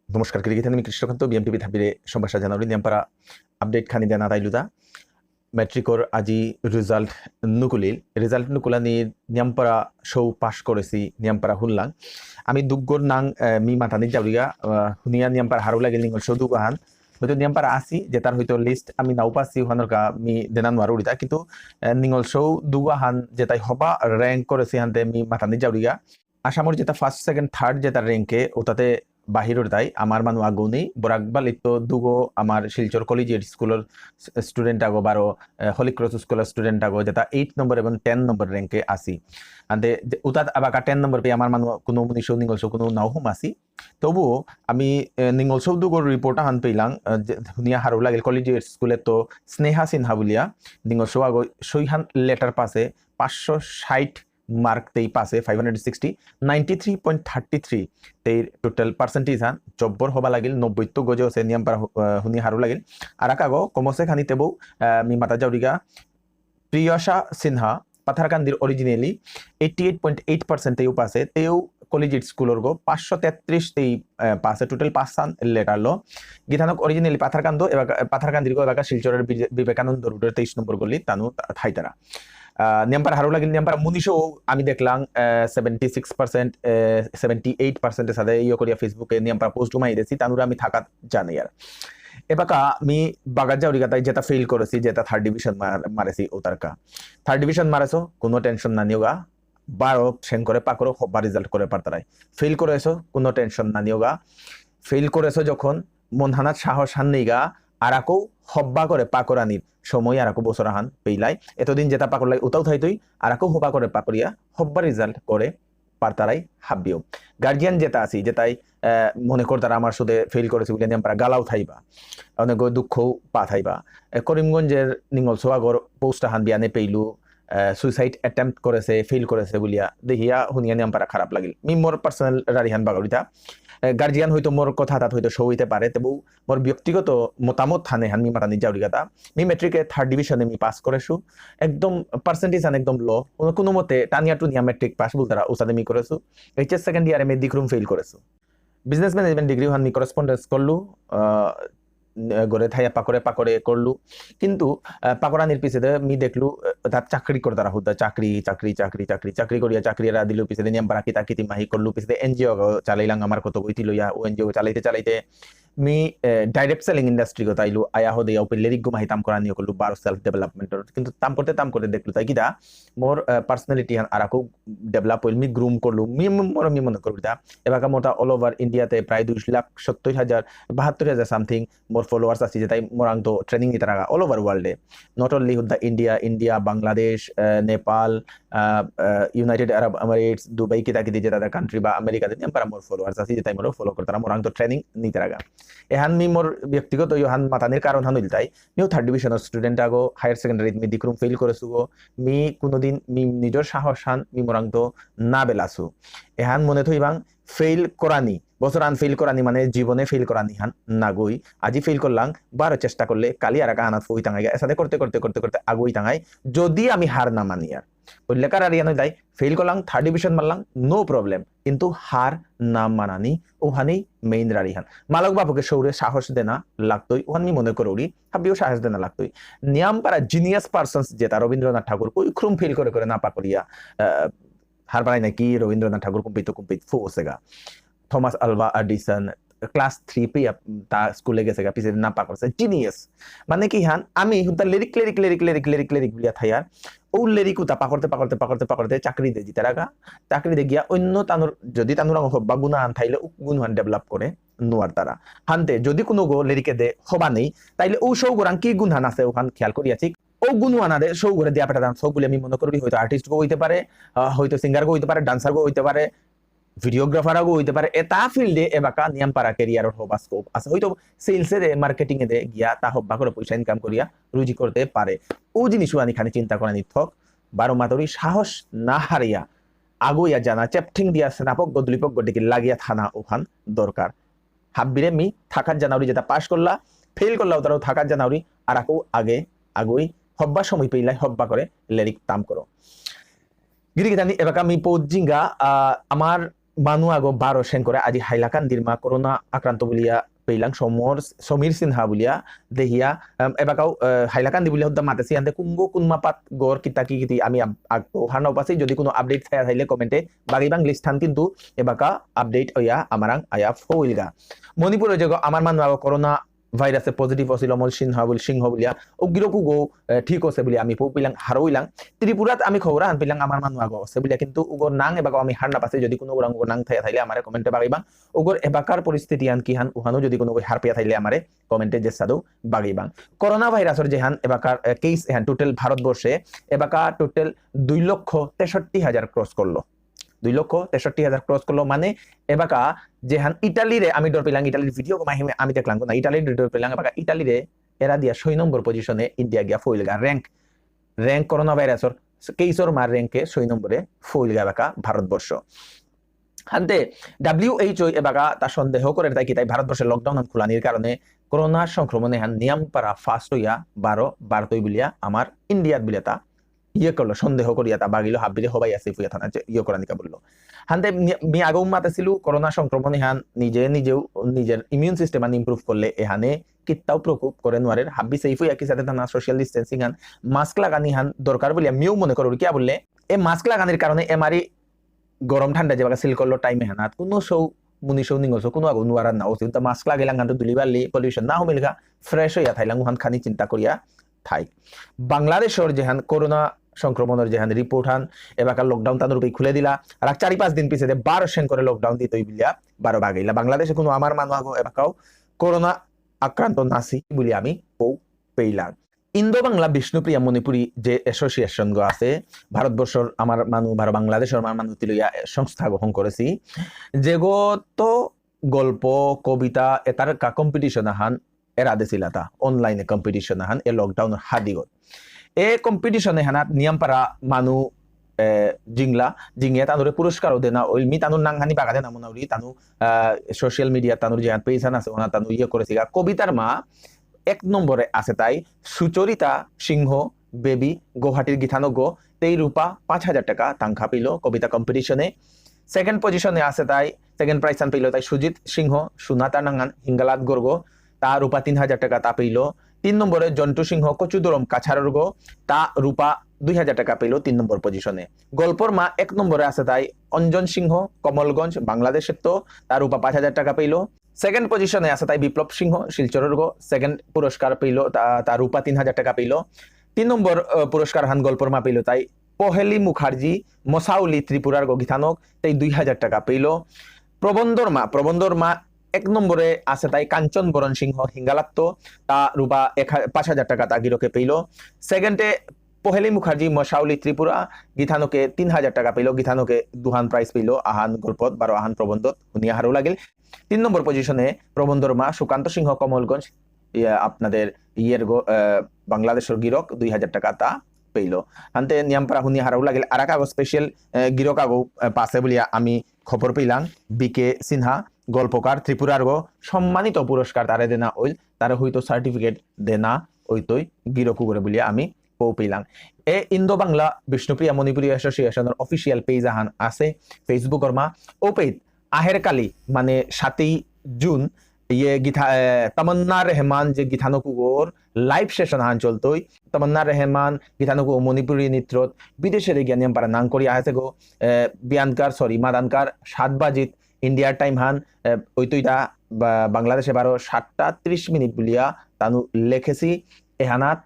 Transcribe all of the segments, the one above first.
নমস্কাৰ ক্ৰিকেট আমি কৃষ্ণকান্ত BMTV থাবিৰে সম্ভাষা জানালি নিয়ামপাৰা update খানি দেনা তাইলুদা মেট্ৰিকৰ আজি ৰিজাল্ট নুকুলানি নিয়ামপাৰা শৌ পাছ করেছি নিয়ামপাৰা হুল্লাং আমি দুগ্গর নাং মি মাথানি যাওরিগা হুনিয়া নিয়ামপাৰা হারু লাগিল নিঙ্গল শৌ দুগাহান হয়তো নিয়ামপাৰা আসি যে তার হয়তো লিস্ট আমি নাও পাচ্ছি ওখানোর মি দেনা নোয়ারো উড়িতা কিন্তু নিঙ্গল শৌ দুগাহান যেটাই হবা র্যাঙ্ক করেছি হানতে মি মাথানি যাওরিগা আসামর যেটা ফার্স্ট সেকেন্ড থার্ড যেটা র্যাঙ্কে ওটাতে বাহিৰৰ তাই আমার মানুষ আগুনি বরাকবাল ইতো দুগো আমার শিলচর কলেজিয়েট স্কুলের স্টুডেন্ট আগো বারো হলি ক্রস স্কুলের স্টুডেন্ট আগো যেটা 8 নম্বর এবং 10 নম্বর র্যাঙ্কে আসি আন্তে উতাত আবাকা 10 নম্বর পেয়ে আমার মানুষ কোনো নিশো নিঙ্গলশো কোনো নাও হুম আসি তবুও আমি নিঙ্গলশো দুগোর রিপোর্ট হান পেলাম ধুনিয়া হারু লাগিল কলেজিয়েট স্কুলে তো স্নেহা সিনহা বুলিয়া নিঙ্গলশো আগো সইহান লেটার পাশে 560 মার্ক তেই পাছে 560 93.33 তেই টোটাল পার্সেন্টেজ হান জব্বর হবা লাগিল 90 তো গজে আছে নিয়ম পারা হুনি হারু লাগিল আর কাগো কমসে খানি তেবো মি মাতা জাউরিগা প্রিয়সা সিনহা পাথারকান্দির অরিজিনালি 88.8% তেও পাছে তেও কলেজিয়েট স্কুলর গো 533 তেই পাছে টোটাল 5 সান লেটার লো গিথানক অরিজিনালি পাথারকান্দির গো এলাকা শিলচরের বিবেকানন্দ রোডের 23 নম্বর গলি তানু থাইতারা নিয়ামপার হারু লাগিল নিয়ামপার মুনিশো আমি দেখলাম 76% 78% সাথে ইয়ে করিয়া ফেসবুকে নিয়ামপার পোস্ট মাই দিয়েছি তানুরা আমি থাকা জানি আর এবাকা আমি বাগার যাওরিগাতাই যেটা ফেল করেছি যেটা থার্ড ডিভিশন মারেছি ওতারকা থার্ড ডিভিশন মারেছো কোনো টেনশন না নিওগা 12 সেন করে পাকরো হব্বা রেজাল্ট করে পারতারাই ফেল করেছো কোনো টেনশন না নিওগা ফেল করেছো যখন মনহানাত সাহস হান নেইগা আরাকো হব্বা করে পাকরানির সময় আরাকো বছর হান পেইলাই এতদিন যেটা পাকর লাই উতাও থাইতই আরাকো হবা করে পাকরিয়া হব্বা রেজাল্ট করে পারতারাই হাব্বিও গার্জিয়ান যেটা আছি যেটাই মনে কর তারা আমার সাথে ফেল করেছে বলে নিয়ম পারা গালাও থাইবা অনেক দুঃখও পা থাইবা করিমগঞ্জের নিঙ্গল সোয়াগর পোস্টা হান বিয়ানে পেইলু সুইসাইড অ্যাটেম্প্ট করেছে ফেল করেছে বলিয়া দেখিয়া শুনিয়া নিয়ম পারা খারাপ লাগিল মি মোর পার্সোনাল রারিহান বাগরিতা গার্জিয়ান হয়তো মোর কথা তাত হয়তো শো হইতে পারে তবু মোর ব্যক্তিগত মতামত থানে হান মি মাতানি যাওরিগাতা মি মেট্রিকে থার্ড ডিভিশনে মি পাস করেছু একদম পার্সেন্টেজ হান একদম লো কোনো মতে টানিয়া টুনিয়া মেট্রিক পাস বলতারা ওসাদে মি করেছু এইচএস সেকেন্ড ইয়ারে মে দিকরুম ফেল করেছু বিজনেস ম্যানেজমেন্ট ডিগ্রি হান মি করেসপন্ডেন্স করলু গড়ে থাইয়া পাকরে করলু কিন্তু পাকরানির পিছে মি দেখলু তার চাকরি করে তারা হুদা চাকরি করিয়া চাকরি এরা দিল পিছে নিয়ম পারা কিতা কিতি মাহি করলু পিছে এনজিও চালাইলাম আমার কত বইতি লইয়া ও এনজিও চালাইতে মি ডাইরেক্ট সেলিং ইন্ডাস্ট্রি গো তাইলু আয়া হদে ইয়া উপরে লেরিক গো মাহি তাম করা নিয়ে করলু বারো সেলফ ডেভেলপমেন্টর কিন্তু তাম করতে দেখলু তাই কিটা মোর পার্সোনালিটি হান আরাকো ডেভেলপ হইল মি গ্রুম করলু মি মনে করবি তা এবাকা মোটা অল ওভার ইন্ডিয়াতে প্রায় 2,70,000 সামথিং মোর ফলোয়ার্স আছে যেটাই মোরাং তো ট্রেনিং দিতে রাখা অল ওভার ওয়ার্ল্ডে not only Huda India Bangladesh Nepal United Arab Emirates Dubai কিতা কিতি যেটা কান্ট্রি বা আমেরিকাতে নিয়ম মোর ফলোয়ার্স আছে যেটাই মোর ফলো করতারা মোরাং তো ট্রেনিং নিতে রাখা এহান মি মোর ব্যক্তিগত ইহান মাতানির কারণ হান হইল তাই মিও থার্ড ডিভিশনের স্টুডেন্ট আগো হায়ার সেকেন্ডারি মি দিকরুম ফেল করেছু গো মি কোনোদিন মি নিজের সাহস হান মি মোরাং তো না বেলাছু এহান মনে থইবাং ফেল করানি বছর আন ফেল করানি মানে জীবনে ফেল করানি হান নাগই আজি ফেল করলাম বারো চেষ্টা করলে কালি আর আনাত ফুই টাঙাই এসাথে করতে আগুই টাঙাই যদি আমি হার না মানি আর লেখার আর ইয়ানো তাই ফেল করলাম থার্ড ডিভিশন মারলাম নো প্রবলেম কিন্তু হার না মানানি ওখানেই মেইন রারিহান মালক বাবুকে সৌরে সাহস দেনা লাগতোই ওখানে মনে করি হাবিও সাহস দেনা লাগতোই নিয়াম পারা জিনিয়াস পার্সনস যেটা রবীন্দ্রনাথ ঠাকুর কই খুম ফেল করে না পাকরিয়া হার বানাই নাকি রবীন্দ্রনাথ ঠাকুর কুম্পিত ফোসেগা থমাস আলভা এডিসন ক্লাস 3 पे তা স্কুলে গেছে গা পিছে না পাকরছে জিনিয়াস মানে কি হান আমি হুদা লিরিক বিয়া থাইয়ার ও লিরিক উতা পাকরতে চাকরি দে জিতে রাগা চাকরি দে গিয়া অন্য তানুর যদি তানুর হব্বা গুণা আন থাইলে গুণহান ডেভেলপ করে নোয়ার তারা হানতে যদি কোনো গো লিরিকে দে হবা নেই তাইলে ও সৌ গোরাং কি গুণহান আছে ওখান খেয়াল করিয়াছি ও গুণহানা দে সৌ করে দিয়া পেটা দাম সব বলে আমি মনে করি হয়তো আর্টিস্ট গো হইতে পারে হয়তো সিঙ্গার গো হইতে পারে ডান্সার গো হইতে পারে ভিডিওগ্রাফার আগো হইতে পারে এটা ফিল্ডে এবাকা নিয়ম পারা ক্যারিয়ার হবা স্কোপ আছে হয়তো সেলসে দে মার্কেটিং এ দে গিয়া তা হব্বা করে পয়সা ইনকাম করিয়া রুজি করতে পারে ও জিনিস আনি খানি চিন্তা করা নিথক বারো মাতরি সাহস না হারিয়া আগুইয়া জানা চেপঠিং দিয়া স্নাপক গদলিপক গডিকে লাগিয়া থানা ওখান দরকার হাব্বিরে মি থাকার জানাউরি যেটা পাস করলা ফেল করলা তারাও থাকার জানাউরি আর আকো আগে আগুই হব্বা সময় পেইলাই হব্বা করে লেরিক তাম করো গিরি জানি এবাকা মি পৌজিঙ্গা আমার মানু আগো 12 সেন করে আজি হাইলাকান্দির মা করোনা আক্রান্ত বলিয়া পেইলাং সমীর সিনহা বলিয়া দেহিয়া এবাকাও হাইলাকান্দি বলিয়া হদ্দা মাতেছি আনতে কুঙ্গো কুনমাপাত গড় কিতা কি কিতি আমি আগো হানাও পাছি যদি কোনো আপডেট থাইলে কমেন্টে বাগিবাং লিস্ট থান কিন্তু এবাকা আপডেট ওয়া আমারাং আয়া ফইলগা মণিপুরে যে আমার মানু আগো করোনা ভাইরাসে পজিটিভ আছিল অমল সিংহ বলিয়া উগ্রকু গো ঠিক আছে বলি আমি পিলাং হারইলাং ত্রিপুরাত আমি খবর আন পিলাং আমার মানু আগো আছে বলিয়া কিন্তু উগর নাং এবাকা আমি হার না পাছে যদি কোনো উগর নাং থাইলে আমারে কমেন্টে বাগিবাং উগর এবাকার পরিস্থিতি আন কি হান উহানো যদি কোনো হার পেয়া থাইলে আমারে কমেন্টে জেসাদু বাগিবাং করোনা ভাইরাসের যে হান এবাকার কেস হান টোটাল ভারতবর্ষে এবাকা টোটাল 2,63,000 ক্রস করলো 2,63,000 ক্রস করলো মানে এবাকা যেহান ইটালিরে আমি ডর পেলাম ইটালির ভিডিও আমি দেখলাম না ইটালির ডর পেলাম এবাকা ইটালিরে এরা দিয়া 6 নম্বর পজিশনে ইন্ডিয়া গিয়া ফইলগা র্যাঙ্ক করোনা ভাইরাসর কেইসর মার র্যাঙ্কে 6 নম্বরে ফইলগা এবাকা ভারতবর্ষ হান্তে WHO এবাকা তা সন্দেহ করে তাই কি তাই ভারতবর্ষের লকডাউন খোলানির কারণে করোনা সংক্রমণে হান নিয়ম পারা ফাস্ট হইয়া 12 বারতই বলিয়া আমার ইন্ডিয়াত বলিয়া তা ইয়ে করলো সন্দেহ করিয়া তা বাগিলো হাবিরে হবাই আছে ফুয়া থানা ইয়ে করানিকা বললো হান্তে মি আগেও মাতেছিল করোনা সংক্রমণে হান নিজের ইমিউন সিস্টেম আন ইমপ্রুভ করলে এহানে কিত্তাও প্রকোপ করে নোয়ারের হাব্বি সেইফু একই সাথে থানা সোশ্যাল ডিস্টেন্সিং হান মাস্ক লাগানি হান দরকার বলিয়া মিও মনে করো কিয়া বললে এই মাস্ক লাগানির কারণে এমারি গরম ঠান্ডা যে সিল করলো টাইমে হানাত কোনো সৌ মুনিশৌ নিংসৌ কোনো আগো নোয়ারার না উচিত মাস্ক লাগাইলাম হান তো দুলিবালি পলিউশন না হমিলগা ফ্রেশ হইয়া থাইলাম হান খানি চিন্তা করিয়া থাই বাংলাদেশের যেহান করোনা সংক্রমণের যেহান রিপোর্ট হান এবাকার লকডাউন তাদের উপরে খুলে দিলা আর 4-5 দিন পিছিয়ে 12 সেন করে লকডাউন দিতই বিলিয়া 12 বাগাইলা বাংলাদেশে কোনো আমার মানুষ আগো এবাকাও করোনা আক্রান্ত নাসি বলি আমি পেইলাম ইন্দো বাংলা বিষ্ণুপ্রিয়া মণিপুরী যে অ্যাসোসিয়েশন গো আছে ভারতবর্ষের আমার মানুষ বাংলাদেশের আমার মানুষ লইয়া সংস্থা গ্রহণ করেছি যেগত গল্প কবিতা এটার কম্পিটিশন আহান এরা দিছিলা তা অনলাইনে কম্পিটিশন আহান এ লকডাউন হাদিগত এ কম্পিটিশনে হানাত নিয়মপারা মানু জিঙে তানুরে পুরস্কারও দেনা ওই মি তানুর নাংহানি বাগাদে নামুনাউরি তানু সোশ্যাল মিডিয়া তানুর যে পেইসান আছে ওনা তানু ইয়ে করেছে কবিতার মা 1 নম্বরে আছে তাই সুচরিতা সিংহ বেবি গুয়াহাটির গীতানজ্ঞ 23 রূপা 5,000 টাকা তাংখা পেল কবিতা কম্পিটিশনে সেকেন্ড পজিশনে আছে তাই সেকেন্ড প্রাইজ পেল তাই সুজিত সিংহ সুনাতা নাঙ্গান হিঙ্গালাত গর্গ তা রূপা 3,000 টাকা তা পেল 3 নম্বরে জন্টু সিংহ কচুদরম কাছারর্গ তা রূপা 2,000 টাকা পেল 3 নম্বর পজিশনে গল্পর মা 1 নম্বরে আছে তাই অঞ্জন সিংহ কমলগঞ্জ বাংলাদেশের তো তার রূপা 5,000 টাকা পেল সেকেন্ড পজিশনে আছে তাই বিপ্লব সিংহ শিলচরর্গ সেকেন্ড পুরস্কার পেল তার রূপা 3,000 টাকা পেল 3 নম্বর পুরস্কার হান গল্পর মা পেল তাই পহেলি মুখার্জি মসাউলি ত্রিপুরার গীতানক তাই 2,000 টাকা পেল প্রবন্ধর মা 1 নম্বরে আছে তাই কাঞ্চন বরণ সিংহ হিঙ্গালাত্ত তা রূপা 5,000 টাকা তা গিরকে পেল সেকেন্ডে পহেলি মুখার্জি মশাউলি ত্রিপুরা গীতানকে 3,000 টাকা পেল গীতানকে দুহান প্রাইজ পেল আহান গল্পত 12 আহান প্রবন্ধত শুনিয়া হারও লাগিল 3 নম্বর পজিশনে প্রবন্ধর মা সুকান্ত সিংহ কমলগঞ্জ আপনাদের বাংলাদেশের গিরক 2,000 টাকা তা পেল হান্তে নিয়মপারা শুনিয়া হারও লাগিল আর এক স্পেশাল গিরক আগো পাশে বলিয়া আমি খবর পেলাম বিকে সিনহা গল্পকার ত্রিপুরার সম্মানিত পুরস্কার তারে দেনা ওই তারে হয়তো সার্টিফিকেট দেনা ওইতই গিরকু করে বলিয়া আমি পেলাম এ ইন্দো বাংলা বিষ্ণুপ্রিয়া মণিপুরী অ্যাসোসিয়েশনের অফিসিয়াল পেজ আহান আছে ফেসবুকর মা ও পেজ আহের কালি মানে 7 জুন ইয়ে তমন্না রহমান যে গীতানুকুগোর লাইভ সেশন আহান চলতই তমন্না রহমান গীতানুকু মণিপুরী নৃত্যত বিদেশের জ্ঞানিয়াম পারা নাং করি আছে গো মাদানকার 7 বাজিত ইন্ডিয়ার টাইম হান ওইতইটা বাংলাদেশে 7:30 বলিয়া তানু লেখেছি এহানাত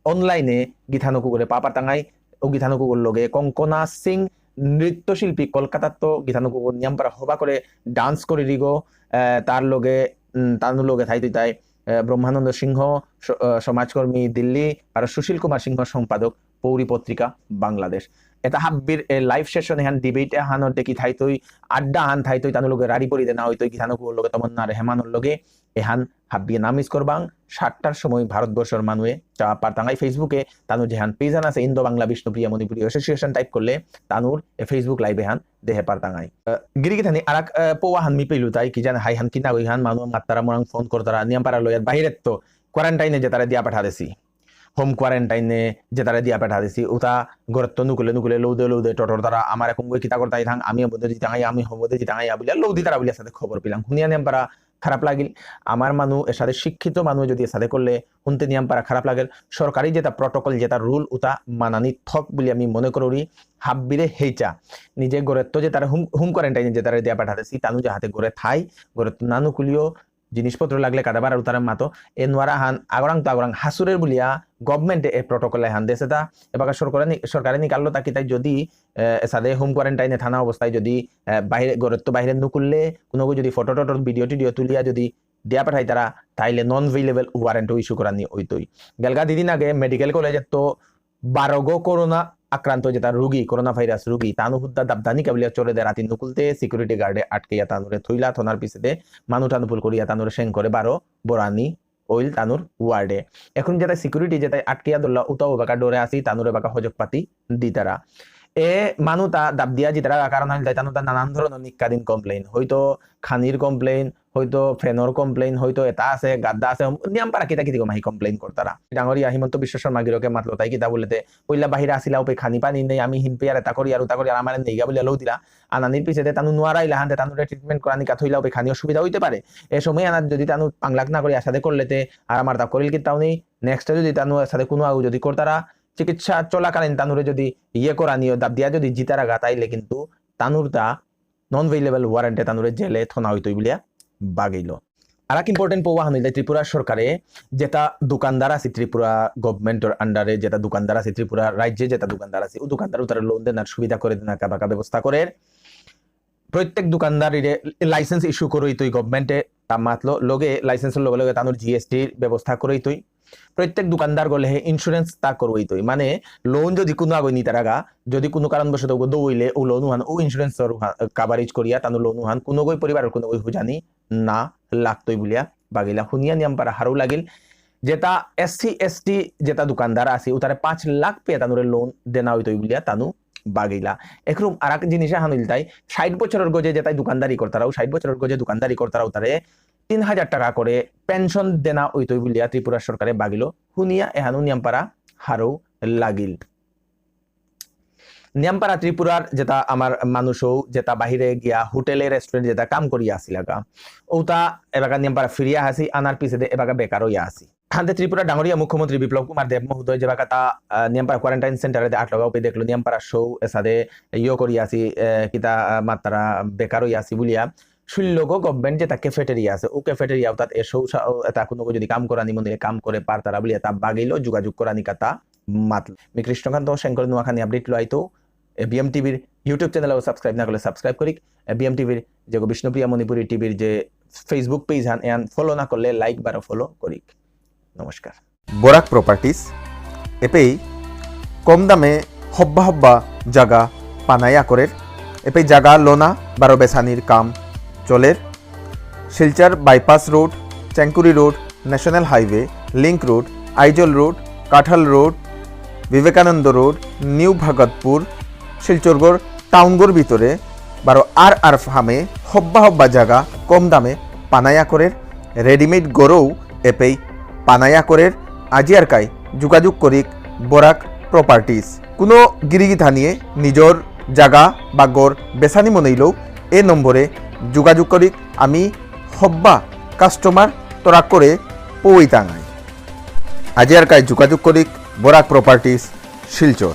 অনলাইনে গীতানুকু করে পাপা টাঙাই ও গীতানুকুর লগে কঙ্কনা সিং নৃত্যশিল্পী কলকাতার তো গীতানুকুর নিয়ম পারা হবা করে ডান্স করে দিগো তার লগে তাই ব্রহ্মানন্দ সিংহ সমাজকর্মী দিল্লি আর সুশীল কুমার সিংহ সম্পাদক পৌরী পত্রিকা বাংলাদেশ এটা হাব্বির লাইভ সেশন এহান ডিবেট এহানোর দেখি থাইতই আড্ডা হান থাইতই তানু লগে রাড়ি পরি দেনা হইতই গীতানুকুর লগে তমন্না রেহমানোর লগে এহান হাব্বিয়ে নামিস করবাং 7টার সময় ভারতবর্ষের মানুয়ে চা পারতাঙ্গাই ফেসবুকে তানুর যেহান পেজান আছে Indo Bangla Bishnupriya Manipuri association type করলে তানুর ফেসবুক লাইভে হান দেহে পারতাঙ্গাই গিরিগিথানি আরাক পোয়া হান মি পেলু তাই কি জান হাই হান কিনা গই হান মানু মাত্তারা মোরাং ফোন করতারা নিয়াম পারা লয়ার বাহিরে তো কোয়ারেন্টাইনে যে তারা দিয়া পাঠা দেছি হোম কোয়ারেন্টাইনে যে তারা দিয়া পেঠা দিছি ওটা ঘরত নুকুলে লৌদে টটর তারা আমার এখন কিতা করতাই থাং আমি মধ্যে জিতাঙাই আমি হোমদে জিতাঙাই বলিয়া লৌদি তারা বলিয়া সাথে খবর পেলাম শুনিয়া নিয়ম পারা খারাপ লাগিল আমার মানুষ এর সাথে শিক্ষিত মানুষ যদি এর সাথে করলে শুনতে নিয়ম পারা খারাপ লাগেল সরকারি যেটা প্রটোকল যেটা রুল ওটা মানানি থক বলে আমি মনে করি হাব্বিরে হেইচা নিজে গড়ে তো যে তারা হোম কোয়ারেন্টাইনে যে তারা দিয়া পাঠাতেছি তানু যাহাতে গড়ে থাই গড়ে নানু কুলিও জিনিসপত্র লাগলে কাদাবার আর তারা মাতো এ নোয়ারা হান আগরাং তো আগরাং হাসুরের বলিয়া গভর্নমেন্টে এ প্রটোকলে হান দেশে তা এবার সরকারে নিকাললো তাকে তাই যদি সাদে হোম কোয়ারেন্টাইনে থানা অবস্থায় যদি বাইরে গড়ে তো বাইরে নুকুললে কোনো যদি ফটো টটো ভিডিও টিডিও তুলিয়া যদি দিয়া পাঠাই তারা তাইলে নন ভেইলেবল ওয়ারেন্টও ইস্যু করা নিয়ে ওইতই গেলগা দিদিন আগে মেডিকেল কলেজে তো 12 করোনা আক্রান্ত যেটা রোগী করোনা ভাইরাস রোগী তানু হুদ্দা দাবদানি কাবলিয়া চলে দে রাতি নুকুলতে সিকিউরিটি গার্ডে আটকে তানুরে থইলা থনার পিছতে মানু টানুপুল করিয়া তানুরে সেং করে 12 বরানি ওইল তানুর ওয়ার্ডে এখন যেটা সিকিউরিটি যেটা আটকিয়া ধরলা উতাও বাকা ডরে আসি তানুরে বাকা হজক পাতি দি তারা এ মানু তা দাব দিয়া জিতারা কারণ হইল তাই তানু তা নানান ধরনের নিকাদিন কমপ্লেইন হয়তো খানির কমপ্লেইন হয়তো ফেনর কমপ্লেইন হয়তো এটা আছে গাদ্দা আছে নিয়ম পারা কিতা কিতি মাহি কমপ্লেইন করতারা ডাঙরিয়া হিমন্ত বিশ্ব শর্মা গিরকে মাতলো তাই কিতা বলতে পইলা বাহিরে আসিলা উপে খানি পানি নেই আমি হিনপে আর এটা করি আর ওটা করি আর আমার নেইগা বলে লও দিলা আনানির পিছতে তানু নোয়ারাইলা হানতে তানুরে ট্রিটমেন্ট করা নিকা থইলা উপে খানি অসুবিধা হইতে পারে এই সময় আনার যদি তানু পাংলাক না করি আসাদে করলেতে আর আমার তা করিল কিতাও নেই নেক্সট যদি তানু সাথে কোনো আগু যদি করতারা চিকিৎসা চলাকালীন তানুরে যদি করা নিয়ে দাব দিয়া যদি জিতারা গা তাইলে কিন্তু তানুর তা নন ভেইলেবল ওয়ারেন্টে তানুরে জেলে থনা হইতই বলিয়া বাগিল আর এক ইম্পর্টেন্ট পৌয়া হানিল ত্রিপুরা সরকারে যেটা দোকানদার আছে ত্রিপুরা গভর্নমেন্টের আন্ডারে যেটা দোকানদার আছে ত্রিপুরা রাজ্যে যেটা দোকানদার আছে ও দোকানদার তারা লোন দেনার সুবিধা করে দেনা কাবাকা ব্যবস্থা করে প্রত্যেক দোকানদারিরে লাইসেন্স ইস্যু করই তুই গভর্নমেন্টে তা মাতলো লগে লাইসেন্সের লগে লগে তানুর জিএসটির ব্যবস্থা করই তুই প্রত্যেক দোকানদার গলে ইন্স্যুরেন্স তা করই তুই মানে লোন যদি কোনো আগই নি তারাগা যদি কোনো কারণবশত দৌইলে ও লোন হান ও ইন্স্যুরেন্স কাভারেজ করিয়া তানু লোন হান কোনো গই পরিবারের কোনো গই হুজানি না লাগতই বলিয়া বাগিলা শুনিয়া নিয়ম পারা হারু লাগিল যেটা এসসি এসটি যেটা দোকানদার আছে ও তারে 5 লাখ পে তানুরে লোন দেনা হইতই বলিয়া তানু বাগিলা একরকম আর এক জিনিসে হানিল তাই 60 বছরের গজে যেটাই দোকানদারি করতারাও 60 বছরের গজে দোকানদারি করতারাও তারে 3000 টাকা করে পেনশন দেনা ওইতই বলিয়া ত্রিপুরা সরকারে বাগিল শুনিয়া এহানু নিয়মপাড়া হারও লাগিল নিয়মপাড়া ত্রিপুরার যেটা আমার মানুষও যেটা বাহিরে গিয়া হোটেলে রেস্টুরেন্ট যেটা কাম করিয়া আসিলাগা ওটা এবাকা নিয়মপাড়া ফিরিয়া আসি আনার পিছনে এবাকা বেকার হইয়া আসি হাতে ত্রিপুরা ডাঙরিয়া মুখ্যমন্ত্রী বিপ্লব কুমার দেব মহোদয় যে বাকা তা নিয়মপাড়া কোয়ারেন্টাইন সেন্টারে আট লগাও পে দেখলো নিয়মপাড়া শো এসাদে করিয়া আসি কিতা মাত্রা বেকার হইয়া আসি বলিয়া শুনলোগো গভর্নমেন্ট যেটা ক্যাফেটেরিয়া আছে ও ক্যাফেটেরিয়া তাত এসো এটা কোনো যদি কাম করা নিমন্দিরে কাম করে পারতারা বলিয়া তা বাগিল যোগাযোগ করা নিকাতা মাতল মি কৃষ্ণকান্ত শঙ্কর নোয়াখানি আপডেট লাইতো বিএম টিভির ইউটিউব চ্যানেলে সাবস্ক্রাইব না করলে সাবস্ক্রাইব করিক বিএম টিভির যে বিষ্ণুপ্রিয়া মণিপুরী টিভির যে ফেসবুক পেজ হান এন ফলো না করলে লাইক বারো ফলো করিক নমস্কার বরাক প্রপার্টিস এপেই কম দামে হব্বা জাগা পানায়া করের এপেই জাগা লোনা বারো বেসানির কাম চলের Silchar bypass road Chengkuri road national highway link road Aizawl road Kathal road Vivekananda road new Bhagatpur শিলচরগড় টাউনগড় ভিতরে বারো আর ফার্মে হব্বা জাগা কম দামে পানায়া করের রেডিমেড গড়ও এপেই পানায়া করের আজিয়ার কাই যোগাযোগ করিক বরাক প্রপার্টিস কোনো গিরিগিথা নিয়ে নিজর জাগা বা গড় বেসানি মনেইলেও এ নম্বরে যোগাযোগ করিক আমি হব্বা কাস্টমার তোরা করে পই টাঙাই আজিয়ার কাই যোগাযোগ করিক বরাক প্রপার্টিস শিলচর।